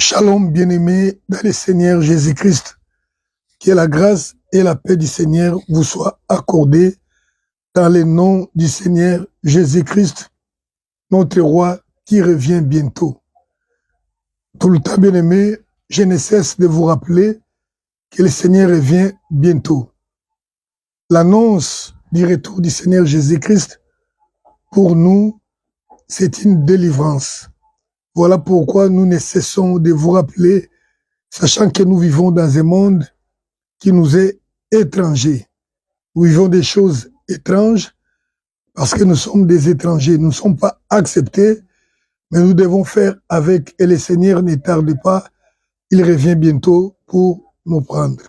Shalom, bien-aimés dans le Seigneur Jésus-Christ. Que la grâce et la paix du Seigneur vous soient accordées dans le nom du Seigneur Jésus-Christ, notre roi qui revient bientôt. Tout le temps, bien-aimés, je ne cesse de vous rappeler que le Seigneur revient bientôt. L'annonce du retour du Seigneur Jésus-Christ, pour nous, c'est une délivrance. Voilà pourquoi nous ne cessons de vous rappeler, sachant que nous vivons dans un monde qui nous est étranger. Nous vivons des choses étranges parce que nous sommes des étrangers. Nous ne sommes pas acceptés, mais nous devons faire avec. Et le Seigneur ne tarde pas, il revient bientôt pour nous prendre.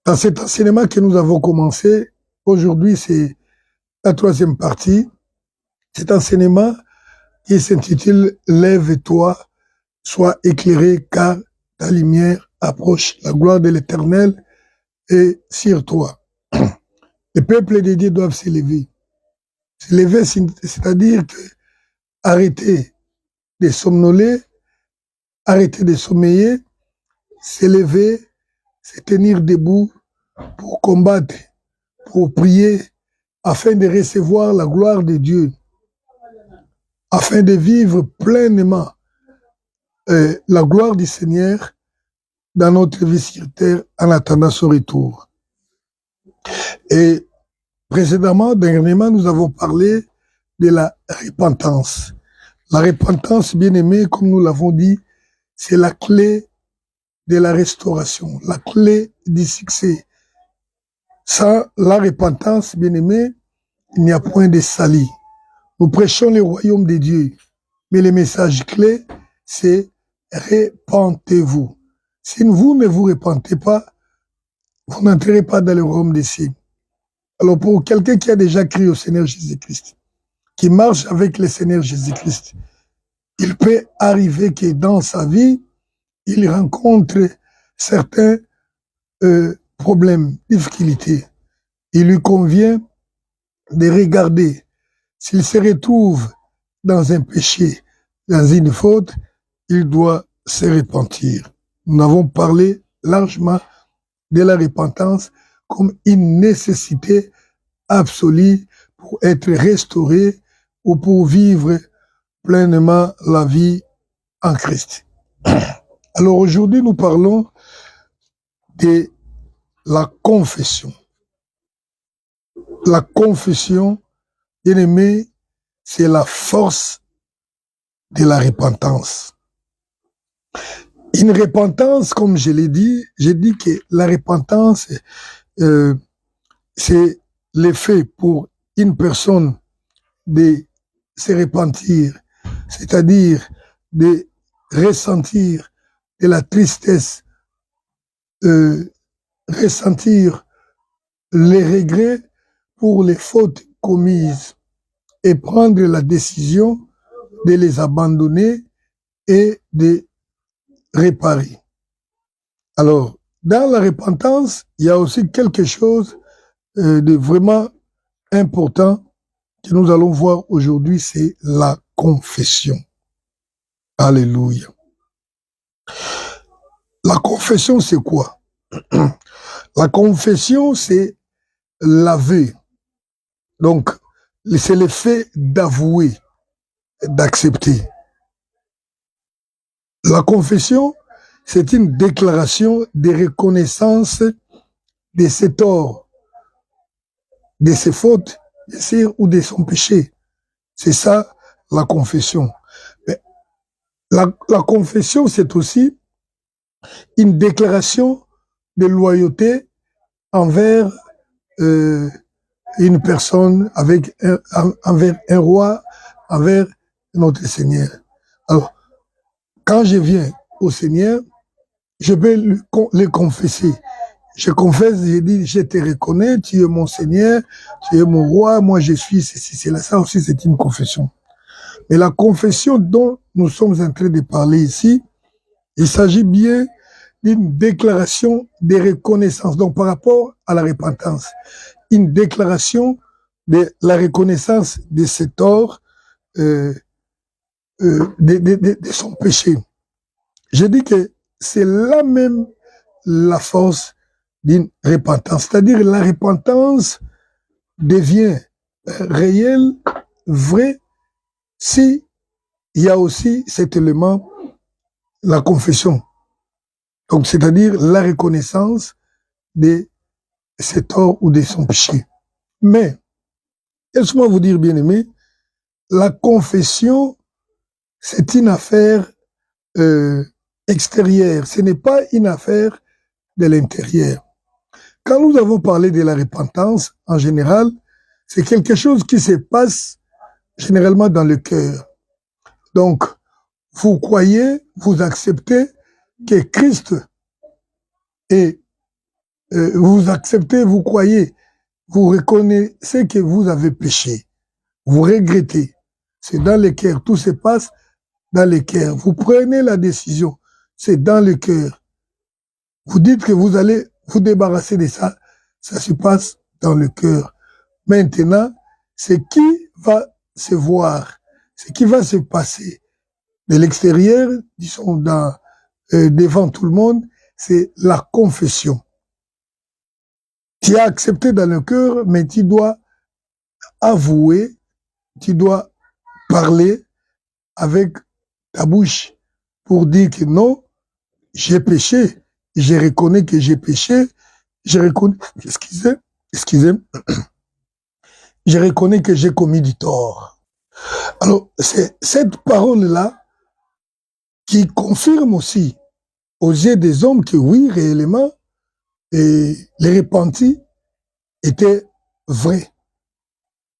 Dans cet enseignement que nous avons commencé, aujourd'hui c'est la troisième partie, cet enseignement qui s'intitule « Lève-toi, sois éclairé car ta lumière approche, la gloire de l'Éternel est sur toi ». Les peuples de Dieu doivent s'élever. S'élever, c'est-à-dire que arrêter de somnoler, arrêter de sommeiller, s'élever, se tenir debout pour combattre, pour prier, afin de recevoir la gloire de Dieu, afin de vivre pleinement la gloire du Seigneur dans notre vie sur terre en attendant son retour. Et précédemment, dernièrement, nous avons parlé de la repentance. La repentance, bien aimée, comme nous l'avons dit, c'est la clé de la restauration, la clé du succès. Sans la repentance, bien aimé, il n'y a point de salut. Nous prêchons le royaume de Dieu, mais le message clé, c'est repentez-vous. Si vous ne vous repentez pas, vous n'entrez pas dans le royaume des cieux. Alors pour quelqu'un qui a déjà crié au Seigneur Jésus-Christ, qui marche avec le Seigneur Jésus-Christ, il peut arriver que dans sa vie, il rencontre certains problèmes, difficultés. Il lui convient de regarder s'il se retrouve dans un péché, dans une faute, il doit se repentir. Nous avons parlé largement de la repentance comme une nécessité absolue pour être restauré ou pour vivre pleinement la vie en Christ. Alors aujourd'hui, nous parlons de la confession. La confession, bien aimé, c'est la force de la repentance. Une repentance, comme je l'ai dit, j'ai dit que la repentance, c'est l'effet pour une personne de se repentir, c'est-à-dire de ressentir de la tristesse, ressentir les regrets pour les fautes commises et prendre la décision de les abandonner et de réparer. Alors, dans la repentance, il y a aussi quelque chose de vraiment important que nous allons voir aujourd'hui, c'est la confession. Alléluia. La confession, c'est quoi? La confession, c'est l'aveu. Donc, c'est le fait d'avouer, d'accepter. La confession, c'est une déclaration de reconnaissance de ses torts, de ses fautes, bien sûr, ou de son péché. C'est ça, la confession. Mais la confession, c'est aussi une déclaration de loyauté envers une personne, envers un roi, envers notre Seigneur. Alors, quand je viens au Seigneur, je vais le confesser. Je confesse, je dis, je te reconnais, tu es mon Seigneur, tu es mon roi, moi je suis, c'est là, ça aussi c'est une confession. Mais la confession dont nous sommes en train de parler ici, il s'agit bien d'une déclaration de reconnaissance. Donc par rapport à la repentance, une déclaration de la reconnaissance de ses torts, de son péché. je dis que c'est là même la force d'une repentance. C'est-à-dire la repentance devient réelle, vraie, si il y a aussi cet élément, la confession. Donc, c'est-à-dire la reconnaissance de ses torts ou de son péché. Mais, laisse-moi vous dire, bien-aimé, la confession, c'est une affaire extérieure. Ce n'est pas une affaire de l'intérieur. Quand nous avons parlé de la repentance, en général, c'est quelque chose qui se passe généralement dans le cœur. Donc, vous croyez, vous acceptez que Christ est, vous acceptez, vous croyez, vous reconnaissez que vous avez péché, vous regrettez. C'est dans le cœur, tout se passe dans le cœur. Vous prenez la décision, c'est dans le cœur. Vous dites que vous allez vous débarrasser de ça, ça se passe dans le cœur. Maintenant, ce qui va se voir, ce qui va se passer de l'extérieur, disons devant tout le monde, c'est la confession. Tu as accepté dans le cœur, mais tu dois avouer, tu dois parler avec ta bouche pour dire que non, j'ai péché, je reconnais que j'ai péché, je reconnais, excusez, je reconnais que j'ai commis du tort. Alors, c'est cette parole-là qui confirme aussi aux yeux des hommes que oui, réellement, et les repentis étaient vrais.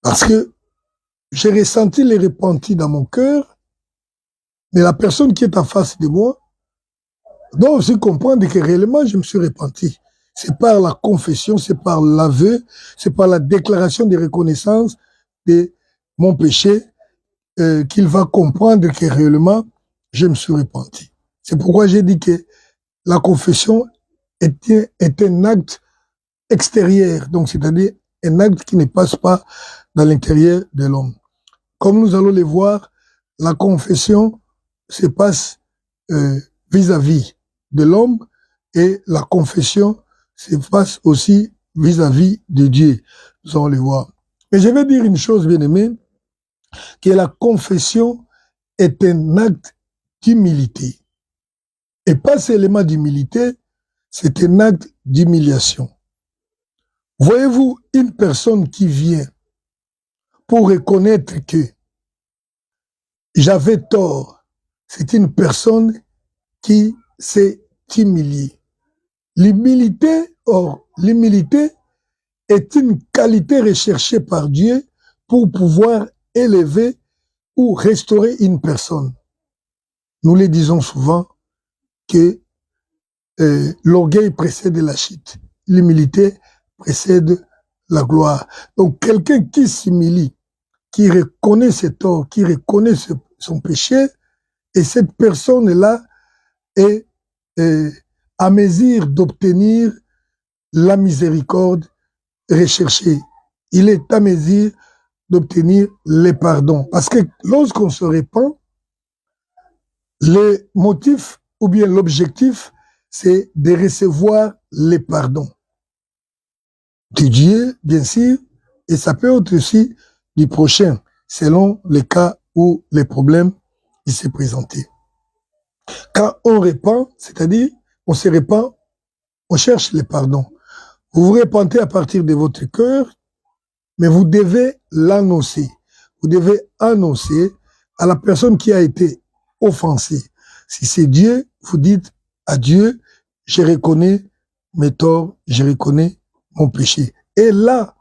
Parce que j'ai ressenti les repentis dans mon cœur, mais la personne qui est en face de moi doit aussi comprendre que réellement je me suis repenti. C'est par la confession, c'est par l'aveu, c'est par la déclaration de reconnaissance de mon péché qu'il va comprendre que réellement je me suis repenti. C'est pourquoi j'ai dit que la confession est un acte extérieur, donc c'est-à-dire un acte qui ne passe pas dans l'intérieur de l'homme. Comme nous allons le voir, la confession se passe vis-à-vis de l'homme et la confession se passe aussi vis-à-vis de Dieu. Nous allons le voir. Mais je vais dire une chose, bien-aimé, que la confession est un acte d'humilité. Et pas seulement d'humilité, c'est un acte d'humiliation. Voyez-vous, une personne qui vient pour reconnaître que j'avais tort, c'est une personne qui s'est humiliée. L'humilité est une qualité recherchée par Dieu pour pouvoir élever ou restaurer une personne. Nous le disons souvent que l'orgueil précède la chute, l'humilité précède la gloire. Donc quelqu'un qui s'humilie, qui reconnaît ses torts, qui reconnaît son péché, et cette personne-là est à mesure d'obtenir la miséricorde recherchée. Il est à mesure d'obtenir les pardons. Parce que lorsqu'on se répand, le motif ou bien l'objectif, c'est de recevoir les pardons de Dieu, bien sûr, et ça peut être aussi du prochain, selon les cas où les problèmes s'est présentés. Quand on répand, c'est-à-dire, on se répand, on cherche les pardons. Vous vous repentez à partir de votre cœur, mais vous devez l'annoncer. Vous devez annoncer à la personne qui a été offensée. Si c'est Dieu, vous dites à Dieu, je reconnais mes torts, je reconnais mon péché. Et là,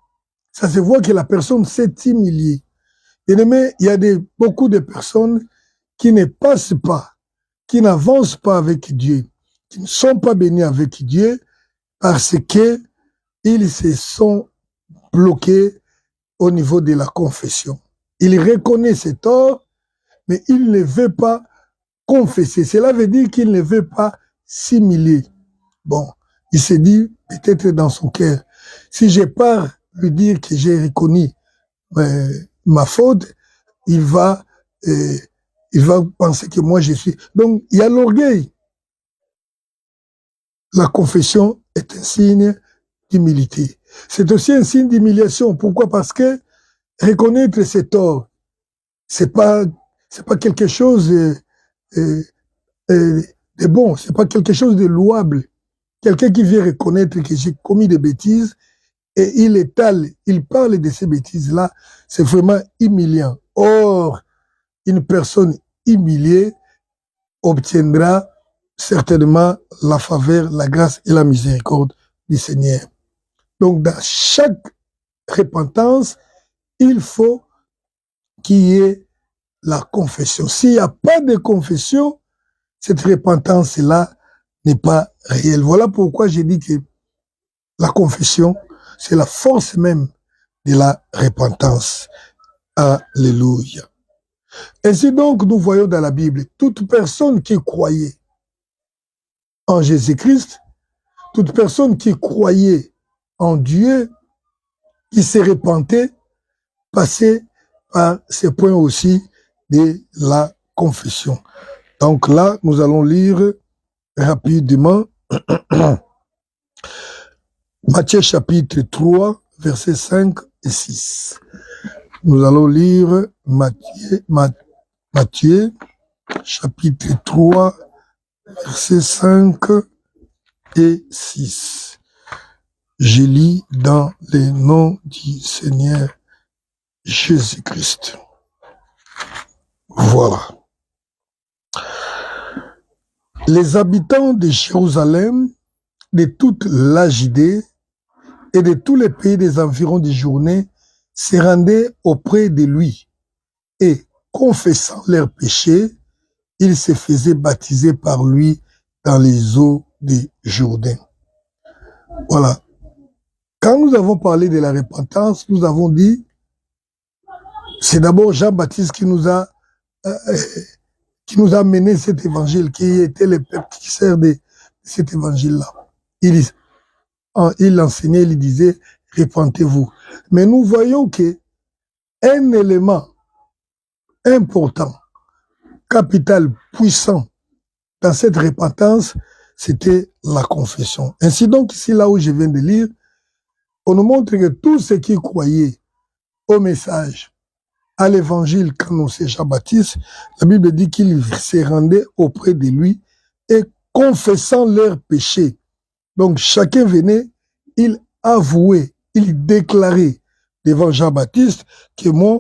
ça se voit que la personne s'est humiliée. Bien-aimé, il y a beaucoup de personnes qui ne passent pas, qui n'avancent pas avec Dieu, qui ne sont pas bénis avec Dieu parce que ils se sont bloqués au niveau de la confession. Il reconnaît ses torts, mais il ne veut pas confesser. Cela veut dire qu'il ne veut pas s'humilier. Bon, il se dit peut-être dans son cœur, si je pars lui dire que j'ai reconnu ma faute, il va penser que moi je suis. Donc il y a l'orgueil. la confession est un signe d'humilité. C'est aussi un signe d'humiliation. Pourquoi? Parce que reconnaître ses torts, c'est pas quelque chose de bon, c'est pas quelque chose de louable. Quelqu'un qui vient reconnaître que j'ai commis des bêtises et il parle de ces bêtises-là, c'est vraiment humiliant. Or, une personne humiliée obtiendra certainement la faveur, la grâce et la miséricorde du Seigneur. Donc, dans chaque repentance, il faut qu'il y ait la confession. S'il n'y a pas de confession, cette repentance-là n'est pas réelle. Voilà pourquoi j'ai dit que la confession, c'est la force même de la repentance. Alléluia. Ainsi donc, nous voyons dans la Bible, toute personne qui croyait en Jésus-Christ, toute personne qui croyait en Dieu, qui se repentait, passait par ces points aussi de la confession. Donc là, nous allons lire rapidement Matthieu chapitre 3, versets 5 et 6. Nous allons lire Matthieu chapitre 3, versets 5 et 6. Je lis dans le nom du Seigneur Jésus-Christ. Voilà. Les habitants de Jérusalem, de toute la Judée et de tous les pays des environs de journée se rendaient auprès de lui et, confessant leurs péchés, ils se faisaient baptiser par lui dans les eaux du Jourdain. Voilà. Quand nous avons parlé de la repentance, nous avons dit, c'est d'abord Jean-Baptiste qui nous a mené cet évangile, qui était le père de cet évangile-là. Il enseignait, il disait, repentez-vous. Mais nous voyons que un élément important, capital, puissant dans cette repentance, c'était la confession. Ainsi donc, ici, là où je viens de lire, on nous montre que tous ceux qui croyaient au message, à l'évangile qu'annonçait Jean-Baptiste, la Bible dit qu'ils se rendaient auprès de lui et confessant leurs péchés. Donc chacun venait, il avouait, il déclarait devant Jean-Baptiste que moi,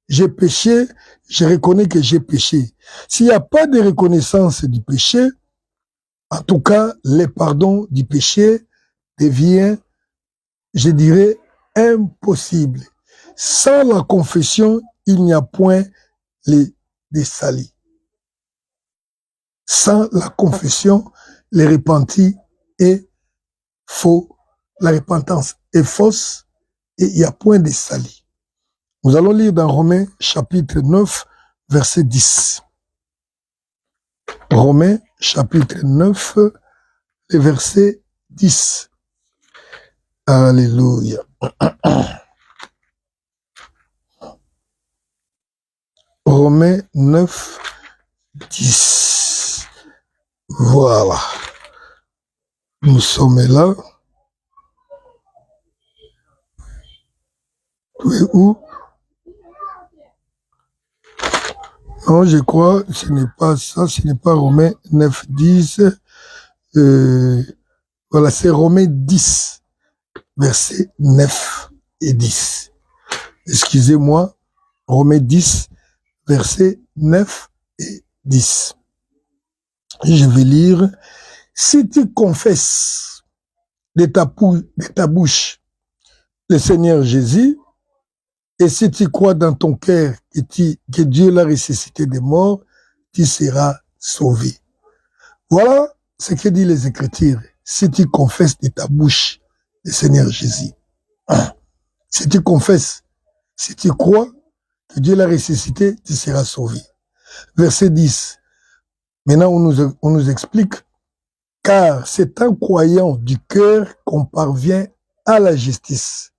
j'ai péché, je reconnais que j'ai péché. S'il n'y a pas de reconnaissance du péché, en tout cas, le pardon du péché devient, je dirais, impossible. Sans la confession, il n'y a point les salis. Sans la confession, les repentis est faux, la repentance est fausse et il n'y a point de salis. Nous allons lire dans Romains chapitre 9, verset 10. Romains chapitre 9, le verset 10. Alléluia. Romains 9, 10. Voilà. Nous sommes là. Tu es où? Non, je crois que ce n'est pas ça, ce n'est pas Romains 9, 10. Voilà, c'est Romains 10, versets 9 et 10. Excusez-moi, Romains 10, versets 9 et 10. Et je vais lire. Si tu confesses de ta bouche le Seigneur Jésus, et si tu crois dans ton cœur que Dieu l'a ressuscité des morts, tu seras sauvé. Voilà ce que dit les Écritures. Si tu confesses de ta bouche le Seigneur Jésus. Si tu confesses, si tu crois que Dieu l'a ressuscité, tu seras sauvé. Verset 10. Maintenant, on nous explique, car c'est en croyant du cœur qu'on parvient à la justice.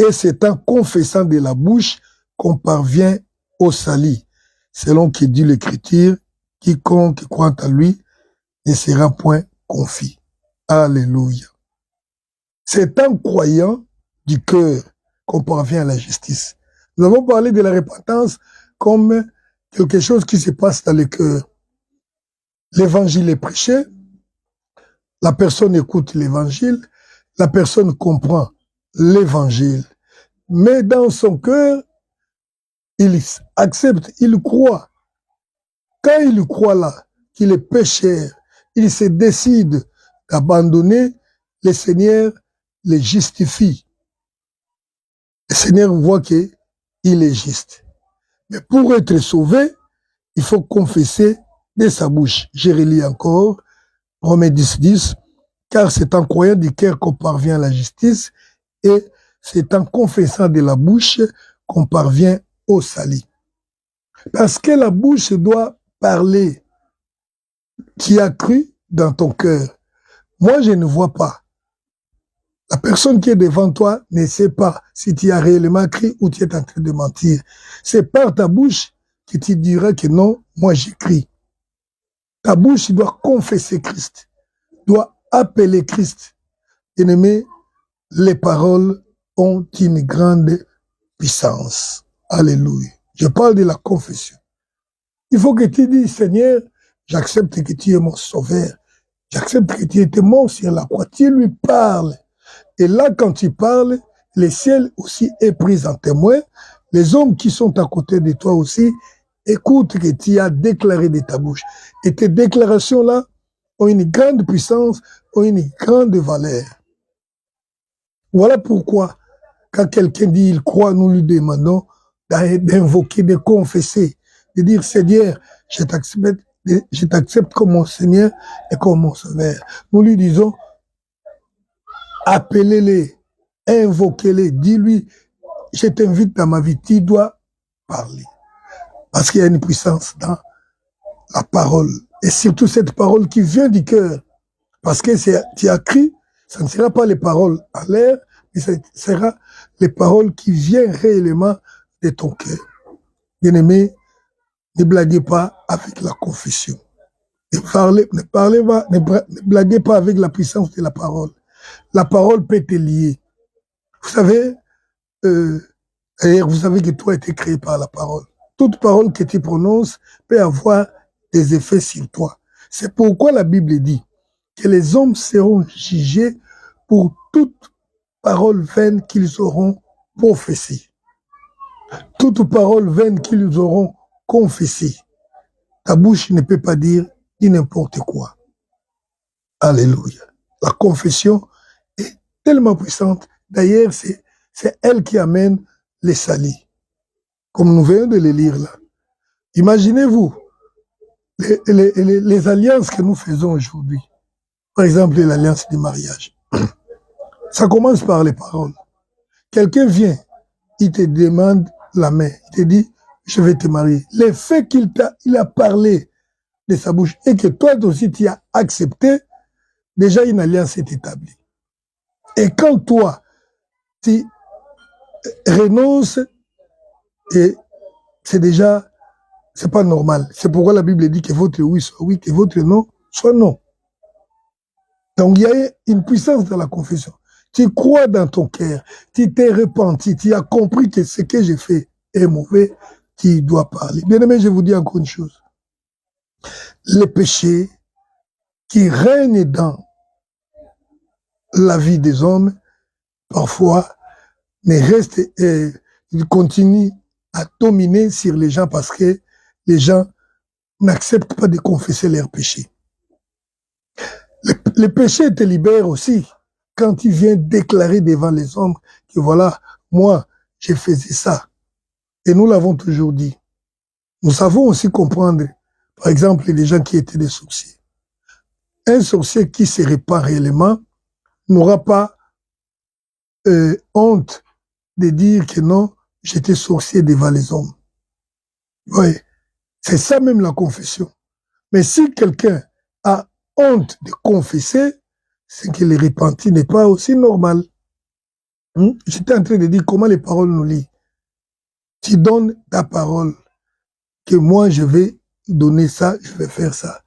Et c'est en confessant de la bouche qu'on parvient au salut. Selon que dit l'Écriture, quiconque croit à lui ne sera point confus. Alléluia. C'est en croyant du cœur qu'on parvient à la justice. Nous avons parlé de la repentance comme quelque chose qui se passe dans le cœur. L'évangile est prêché, la personne écoute l'évangile, la personne comprend l'évangile, mais dans son cœur, il accepte, il croit. Quand il croit là, qu'il est pécheur, il se décide d'abandonner, le Seigneur le justifie. Le Seigneur voit qu'il est juste. Mais pour être sauvé, il faut confesser de sa bouche. Je relis encore, Romains 10, 10, car c'est en croyant du cœur qu'on parvient à la justice et c'est en confessant de la bouche qu'on parvient au salut. Parce que la bouche doit parler. Tu as cru dans ton cœur. Moi, je ne vois pas. La personne qui est devant toi ne sait pas si tu as réellement cru ou tu es en train de mentir. C'est par ta bouche que tu diras que non, moi j'écris. Ta bouche doit confesser Christ, doit appeler Christ. Bien-aimé, les paroles ont une grande puissance. Alléluia. Je parle de la confession. Il faut que tu dises, Seigneur, j'accepte que tu es mon sauveur. J'accepte que tu étais mort sur la croix. Tu lui parles. Et là, quand tu parles, le ciel aussi est pris en témoin. Les hommes qui sont à côté de toi aussi écoutent que tu as déclaré de ta bouche. Et tes déclarations-là ont une grande puissance, ont une grande valeur. Voilà pourquoi, quand quelqu'un dit il croit, nous lui demandons d'invoquer, de confesser, de dire Seigneur, je t'accepte comme mon Seigneur et comme mon Sauveur. Nous lui disons, appelez-les, invoquez-les, dis-lui, je t'invite dans ma vie, tu dois parler. Parce qu'il y a une puissance dans la parole. Et surtout cette parole qui vient du cœur. Parce que tu as crié, ça ne sera pas les paroles à l'air, mais ce sera les paroles qui viennent réellement de ton cœur. Bien-aimé, ne blaguez pas avec la confession. Ne blaguez pas avec la puissance de la parole. La parole peut te lier. Vous savez, d'ailleurs, vous savez que toi a été créé par la parole. Toute parole que tu prononces peut avoir des effets sur toi. C'est pourquoi la Bible dit que les hommes seront jugés pour toute parole vaine qu'ils auront prophétie. Toute parole vaine qu'ils auront confessée. Ta bouche ne peut pas dire n'importe quoi. Alléluia. La confession est tellement puissante. D'ailleurs, c'est elle qui amène les salis. Comme nous venons de les lire là. Imaginez-vous les alliances que nous faisons aujourd'hui. Par exemple, l'alliance du mariage. Ça commence par les paroles. Quelqu'un vient, il te demande la main. Il te dit, je vais te marier. Le fait qu'il a parlé de sa bouche et que toi aussi tu as accepté, déjà une alliance est établie. Et quand toi, tu renonces, et c'est déjà, c'est pas normal. C'est pourquoi la Bible dit que votre oui soit oui, que votre non soit non. Donc il y a une puissance dans la confession. Tu crois dans ton cœur, tu t'es repenti, tu as compris que ce que j'ai fait est mauvais, tu dois parler. Bien aimé, je vous dis encore une chose. Les péchés qui règnent dans la vie des hommes, parfois, mais restent et ils continuent à dominer sur les gens parce que les gens n'acceptent pas de confesser leurs péchés. Le péché te libère aussi quand tu viens déclarer devant les hommes que voilà, moi, j'ai fait ça. Et nous l'avons toujours dit. Nous savons aussi comprendre, par exemple, les gens qui étaient des sorciers. Un sorcier qui se répand réellement n'aura pas honte de dire que non, j'étais sorcier devant les hommes. Oui, c'est ça même la confession. Mais si quelqu'un a honte de confesser, c'est que le repenti n'est pas aussi normal. J'étais en train de dire comment les paroles nous lient. Tu donnes ta parole, que moi je vais donner ça, je vais faire ça.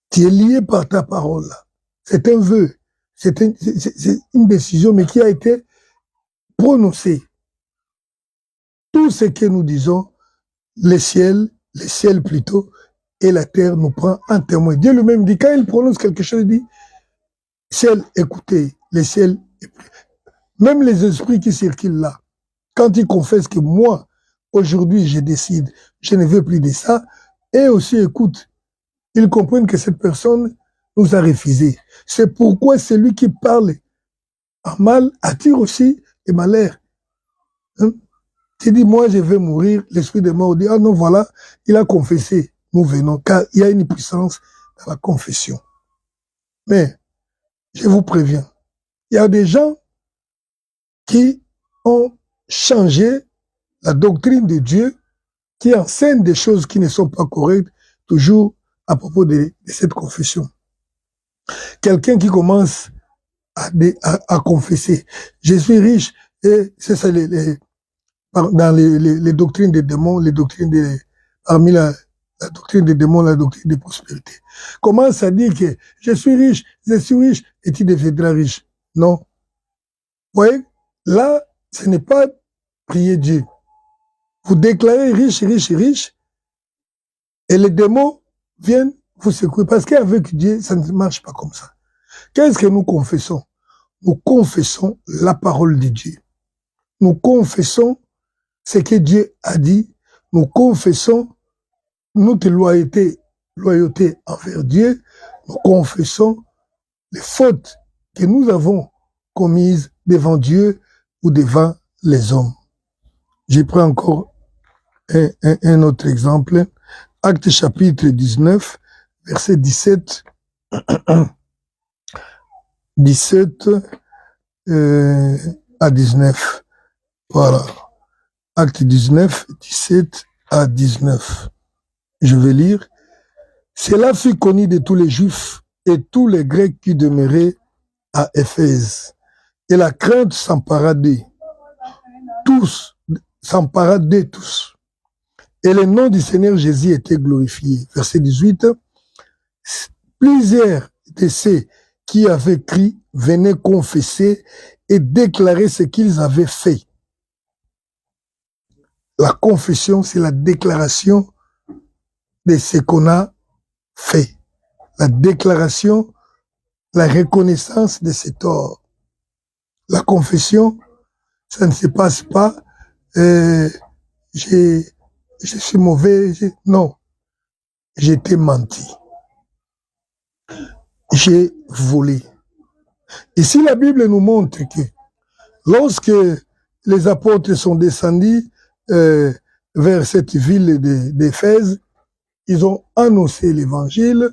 Tu es lié par ta parole là. C'est un vœu. c'est une décision, mais qui a été prononcée. Tout ce que nous disons, les ciels plutôt, et la terre nous prend en témoin. Dieu lui-même dit, quand il prononce quelque chose, il dit, ciel, écoutez, les ciels, même les esprits qui circulent là, quand ils confessent que moi, aujourd'hui, je décide, je ne veux plus de ça, et aussi écoute, ils comprennent que cette personne nous a refusé. C'est pourquoi celui qui parle en mal attire aussi des malheurs. Hein? Tu dis, moi, je vais mourir, l'esprit de mort dit, ah non, voilà, il a confessé. Nous venons, car il y a une puissance dans la confession. Mais, je vous préviens, il y a des gens qui ont changé la doctrine de Dieu, qui enseignent des choses qui ne sont pas correctes, toujours à propos de cette confession. Quelqu'un qui commence à confesser, je suis riche, et c'est ça, dans les doctrines des démons, les doctrines parmi la doctrine des démons, la doctrine de prospérité. Commence à dire que je suis riche, et tu deviendras riche. Non. Vous voyez, là, ce n'est pas prier Dieu. Vous déclarez riche, et les démons viennent vous secouer. Parce qu'avec Dieu, ça ne marche pas comme ça. Qu'est-ce que nous confessons? Nous confessons la parole de Dieu. Nous confessons ce que Dieu a dit. Nous confessons notre loyauté envers Dieu. Nous confessons les fautes que nous avons commises devant Dieu ou devant les hommes. J'ai pris encore un autre exemple. Acte chapitre 19, verset 17 à 19. Voilà. Acte 19, 17 à 19. Je vais lire. Cela fut connu de tous les Juifs et tous les Grecs qui demeuraient à Éphèse. Et la crainte s'empara d'eux. S'empara d'eux tous. Et le nom du Seigneur Jésus était glorifié. Verset 18. Plusieurs de ceux qui avaient crié venaient confesser et déclarer ce qu'ils avaient fait. La confession, c'est la déclaration de ce qu'on a fait. La déclaration, la reconnaissance de ses torts. La confession, ça ne se passe pas, je suis mauvais, non, j'ai été menti. J'ai volé. Ici, la Bible nous montre que lorsque les apôtres sont descendus vers cette ville d'Éphèse, ils ont annoncé l'évangile.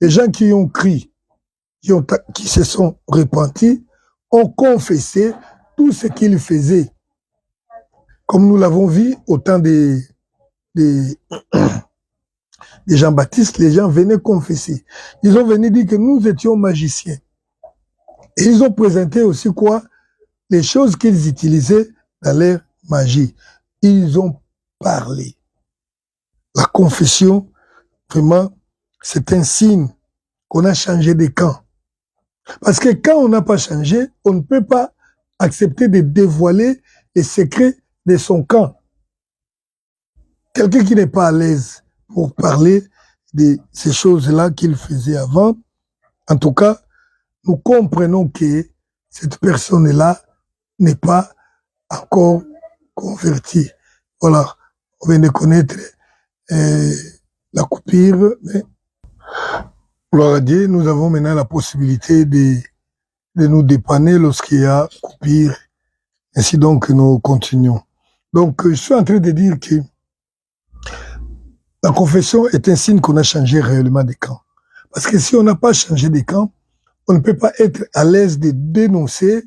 Les gens qui ont crié, qui se sont repentis, ont confessé tout ce qu'ils faisaient. Comme nous l'avons vu au temps de Jean-Baptiste, les gens venaient confesser. Ils ont venu dire que nous étions magiciens. Et ils ont présenté aussi quoi? Les choses qu'ils utilisaient dans leur magie. Ils ont parlé. La confession, vraiment, c'est un signe qu'on a changé de camp. Parce que quand on n'a pas changé, on ne peut pas accepter de dévoiler les secrets de son camp. Quelqu'un qui n'est pas à l'aise pour parler de ces choses-là qu'il faisait avant, en tout cas, nous comprenons que cette personne-là n'est pas encore convertie. Voilà, on vient de connaître la coupure, mais gloire à Dieu, nous avons maintenant la possibilité de nous dépanner lorsqu'il y a coupure. Ainsi donc, nous continuons. Donc, je suis en train de dire que la confession est un signe qu'on a changé réellement de camp. Parce que si on n'a pas changé de camp, on ne peut pas être à l'aise de dénoncer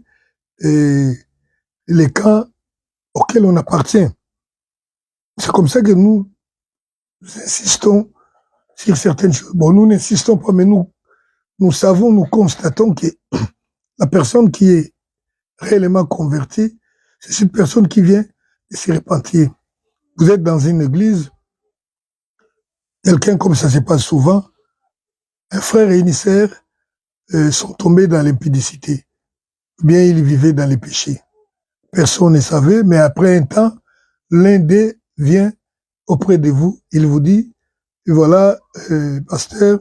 les camps auxquels on appartient. C'est comme ça que nous insistons sur certaines choses. Bon, nous n'insistons pas, mais nous savons, nous constatons que la personne qui est réellement convertie, c'est cette personne qui vient de se repentir. Vous êtes dans une église, quelqu'un comme ça se passe souvent, un frère et une sœur sont tombés dans l'impudicité. Bien, ils vivaient dans les péchés. Personne ne savait, mais après un temps, l'un d'eux vient auprès de vous, il vous dit, voilà, pasteur,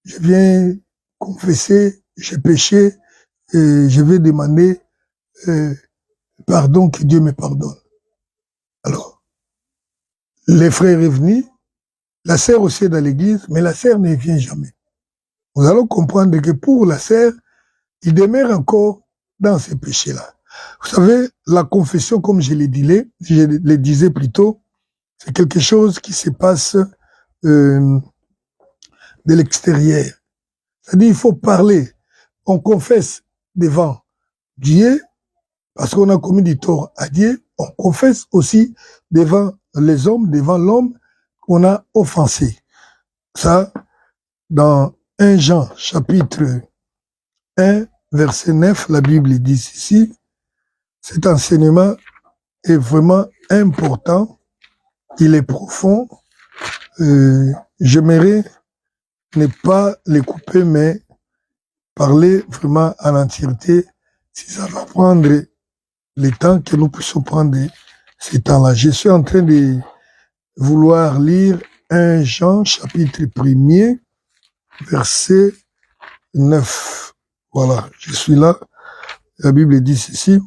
je viens confesser, j'ai péché, et je vais demander pardon, que Dieu me pardonne. Alors, les frères est venu, la sœur aussi est dans l'église, mais la sœur ne vient jamais. Nous allons comprendre que pour la sœur, il demeure encore dans ces péchés-là. Vous savez, la confession, comme je le disais plus tôt, c'est quelque chose qui se passe de l'extérieur. C'est-à-dire, il faut parler. On confesse devant Dieu, parce qu'on a commis du tort à Dieu. On confesse aussi devant les hommes, devant l'homme qu'on a offensé. Ça, dans 1 Jean, chapitre 1, verset 9, la Bible dit ici, cet enseignement est vraiment important, il est profond. J'aimerais ne pas les couper, mais parler vraiment en entièreté, si ça va prendre le temps que nous puissions prendre ces temps-là. Je suis en train de vouloir lire 1 Jean, chapitre 1er, verset 9. Voilà, je suis là. La Bible dit ceci.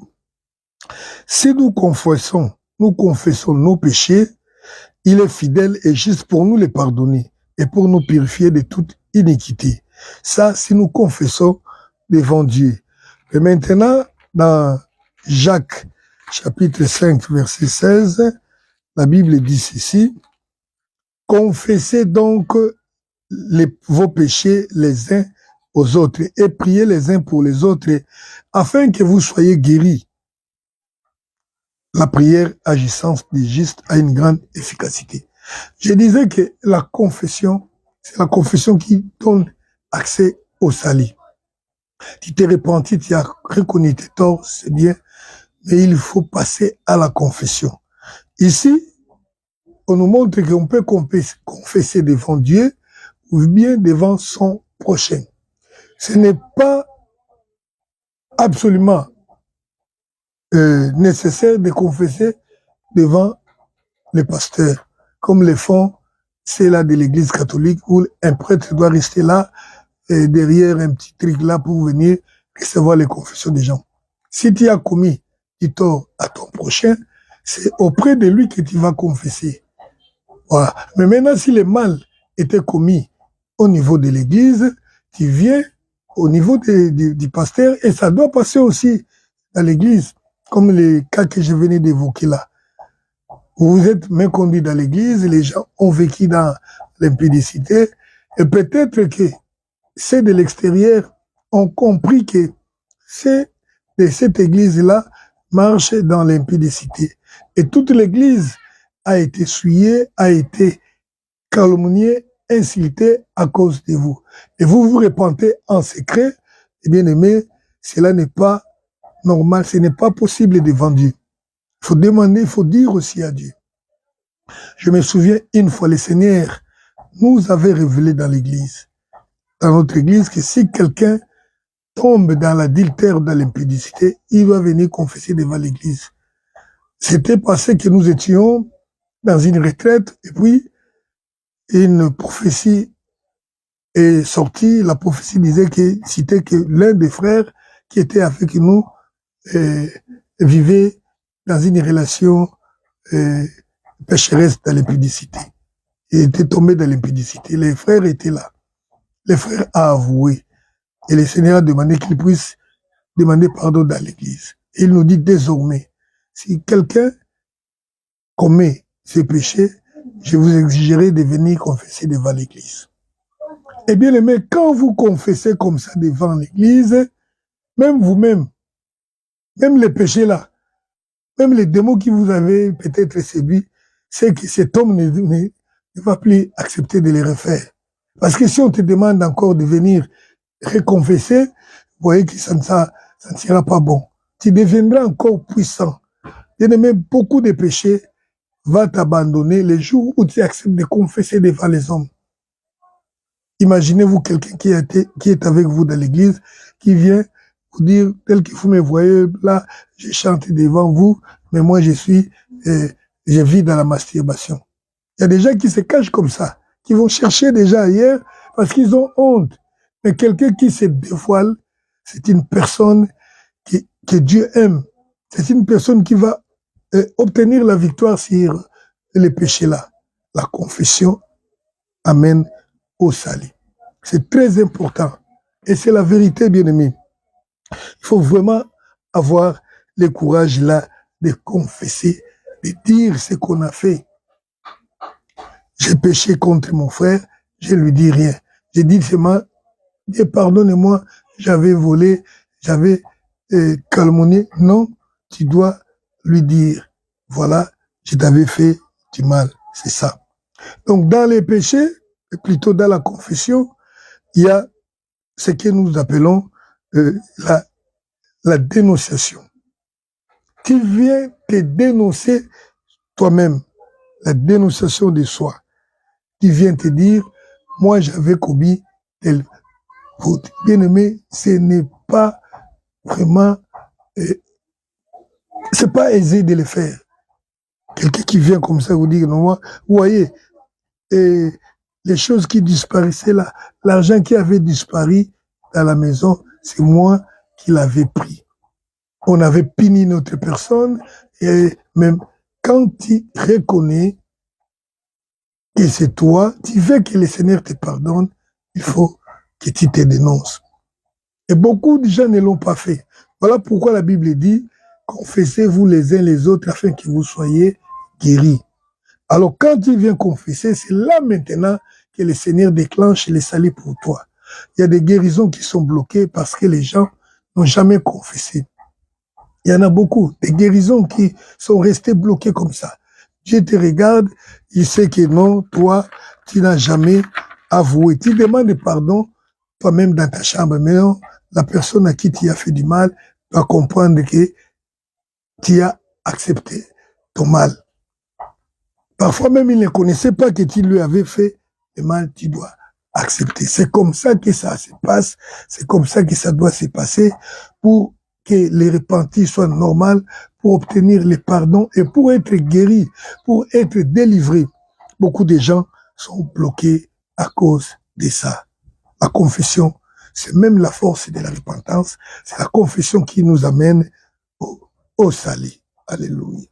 Si nous confessons nos péchés, il est fidèle et juste pour nous les pardonner et pour nous purifier de toute iniquité. Ça, si nous confessons devant Dieu. Et maintenant, dans Jacques, chapitre 5, verset 16, la Bible dit ceci. Confessez donc vos péchés les uns aux autres et priez les uns pour les autres afin que vous soyez guéris. La prière agissante des justes a une grande efficacité. Je disais que la confession, c'est la confession qui donne accès au salut. Tu t'es repenti, tu as reconnu tes torts, c'est bien, mais il faut passer à la confession. Ici, on nous montre qu'on peut confesser devant Dieu ou bien devant son prochain. Ce n'est pas absolument nécessaire de confesser devant les pasteurs, comme le font ceux-là de l'église catholique, où un prêtre doit rester là, et derrière un petit truc là pour venir recevoir les confessions des gens. Si tu as commis du tort à ton prochain, c'est auprès de lui que tu vas confesser. Voilà. Mais maintenant, si le mal était commis au niveau de l'église, tu viens au niveau du pasteur et ça doit passer aussi à l'église, comme les cas que je venais d'évoquer là. Vous êtes méconduit dans l'église, les gens ont vécu dans l'impudicité et peut-être que ceux de l'extérieur ont compris que ceux de cette église-là marchent dans l'impudicité. Et toute l'église a été souillée, a été calomniée, insultée à cause de vous. Et vous vous repentez en secret, et bien aimé, cela n'est pas normal, ce n'est pas possible devant Dieu. Il faut demander, il faut dire aussi à Dieu. Je me souviens une fois, le Seigneur nous avait révélé dans l'église, dans notre église, que si quelqu'un tombe dans l'adultère, dans l'impudicité, il doit venir confesser devant l'église. C'était parce que nous étions dans une retraite et puis une prophétie est sortie. La prophétie disait que c'était que l'un des frères qui était avec nous vivait dans une relation pécheresse dans l'impudicité. Il était tombé dans l'impudicité. Les frères étaient là. Les frères a avoué. Et le Seigneur a demandé qu'il puisse demander pardon dans l'église. Il nous dit désormais, si quelqu'un commet ce péché, je vous exigerai de venir confesser devant l'église. Eh bien, aimé, quand vous confessez comme ça devant l'église, même vous-même, même les péchés là, même les démons qui vous avez peut-être séduits, c'est que cet homme ne va plus accepter de les refaire. Parce que si on te demande encore de venir reconfesser, vous voyez que ça ne sera pas bon. Tu deviendras encore puissant. Bien aimé, beaucoup de péchés vont t'abandonner le jour où tu acceptes de confesser devant les hommes. Imaginez-vous quelqu'un qui est avec vous dans l'église, qui vient vous dire, tel que vous me voyez, là, je chante devant vous, mais moi je vis dans la masturbation. Il y a des gens qui se cachent comme ça, qui vont chercher déjà ailleurs parce qu'ils ont honte. Mais quelqu'un qui se dévoile, c'est une personne que Dieu aime. C'est une personne qui va obtenir la victoire sur les péchés-là. La confession amène au salut. C'est très important. Et c'est la vérité, bien-aimé. Il faut vraiment avoir le courage là de confesser, de dire ce qu'on a fait. J'ai péché contre mon frère, je lui dis rien. J'ai dit seulement, Dieu pardonne-moi, j'avais volé, j'avais calomnié. Non, tu dois lui dire, voilà, je t'avais fait du mal. C'est ça. Donc dans les péchés, et plutôt dans la confession, il y a ce que nous appelons la dénonciation. Tu viens te dénoncer toi-même, la dénonciation de soi. Tu viens te dire, moi j'avais commis tel faute. Bien aimé, ce n'est pas vraiment, c'est pas aisé de le faire. Quelqu'un qui vient comme ça vous dire, non, moi, vous voyez, les choses qui disparaissaient là, l'argent qui avait disparu dans la maison, c'est moi qui l'avais pris. On avait puni notre personne, et même quand tu reconnais que c'est toi, tu veux que le Seigneur te pardonne, il faut que tu te dénonces. Et beaucoup de gens ne l'ont pas fait. Voilà pourquoi la Bible dit, confessez-vous les uns les autres afin que vous soyez guéris. Alors quand tu viens confesser, c'est là maintenant que le Seigneur déclenche le salut pour toi. Il y a des guérisons qui sont bloquées parce que les gens n'ont jamais confessé. Il y en a beaucoup, des guérisons qui sont restées bloquées comme ça. Dieu te regarde, il sait que non, toi, tu n'as jamais avoué. Tu demandes pardon toi-même dans ta chambre, mais non, la personne à qui tu as fait du mal doit comprendre que tu as accepté ton mal. Parfois même, il ne connaissait pas que tu lui avais fait le mal, tu dois accepter. C'est comme ça que ça se passe, c'est comme ça que ça doit se passer pour que les repentis soient normaux, pour obtenir le pardon et pour être guéris, pour être délivrés. Beaucoup de gens sont bloqués à cause de ça. La confession, c'est même la force de la repentance, c'est la confession qui nous amène au salut. Alléluia.